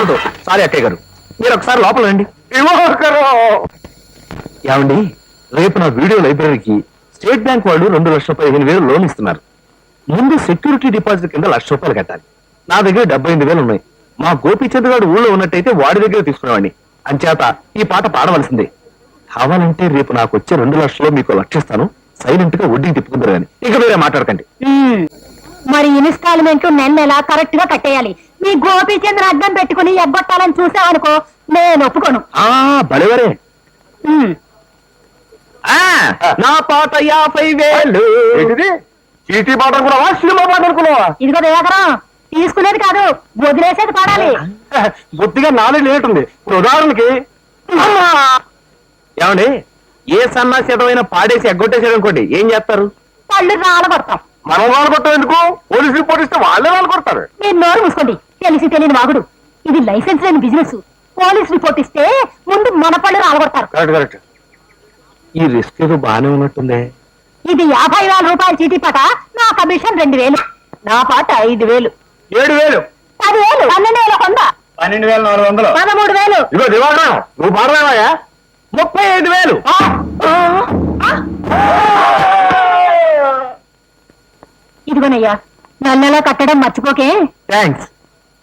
కుదరదు. సారీ అక్కయ్య గారు, మీరు ఒకసారి లోపల రండి. ఏమండి, రేపు నా వీడియో లైబ్రరీకి స్టేట్ బ్యాంక్ వాళ్ళు 2,15,000 లోన్ ఇస్తున్నారు. ముందు సెక్యూరిటీ డిపాజిట్ కింద ₹1,00,000 కట్టాలి. నా దగ్గర 78,000 ఉన్నాయి. మా గోపీచంద్ గారు ఊళ్ళో ఉన్నట్టయితే వాడి దగ్గర తీసుకునేవాడిని. అంచేత ఈ పాట పాడవలసిందే. కావాలంటే రేపు నాకు వచ్చే 2 లక్షలు మీకు లక్షిస్తాను. సైలెంట్ గా వడ్డీకి తిప్పుకుందరు కానీ ఇక వేరే మాట్లాడకండి. మరి ఇన్స్టాల్మెంట్ నెల కరెక్ట్ గా కట్టేయాలి. మీ గోపీచంద్ర అడ్డం పెట్టుకుని ఎగ్గొట్టాలని చూసావనుకో, నేను ఒప్పుకోను. బలివరే నా పాట 50,000. చీటీ పాట అనుకున్నావా, సినిమా పాట అనుకున్నావా? ఇదిగో దేవకరం, తీసుకునేది కాదు వదిలేసేది పాడాలి. బుద్ధిగా నాలెడ్జ్ లేటుంది. ఇప్పుడు ఉదాహరణకి ఏమండి, ఏ సన్నాసితమైన పాడేసి ఎగ్గొట్టేసాడు అనుకోండి, ఏం చేస్తారు? పళ్ళు రాలగొడతాం. మనం రాలగొట్టం ఎందుకు? పోలీసు రిపోర్ట్ ఇస్తే వాళ్ళే రాలగొడతారు. మీరు నోరు మూసుకోండి, తెలిసి తెలియని వాగుడు. ఇది లైసెన్స్ లేని బిజినెస్. పోలీస్ రిపోర్ట్ ఇస్తే ముందు మన పళ్ళు రాలగొడతారు. Correct correct. ఈ రిస్క్ ఏదో బాగానే ఉన్నట్టుందే. ఇది 50,000 చీటీ పాట. నా కమిషన్ 2,000. నా పాట 5,000. 7,000. 10,000. 12,000 కొంద. 12,400. 13,000. ఇదిగో దివాకరం, నువ్వు పాడలేవా? 35,000. ఇదిగోనయ్యా, నెల కట్టడం మర్చిపోకే. థ్యాంక్స్.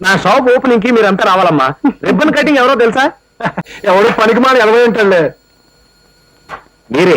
నా షాప్ ఓపెనింగ్ కి మీరంతా రావాలమ్మా. రిబ్బన్ కటింగ్ ఎవరో తెలుసా? ఎవరు పనికి మాని 80 ఉంటాడులే. మీరే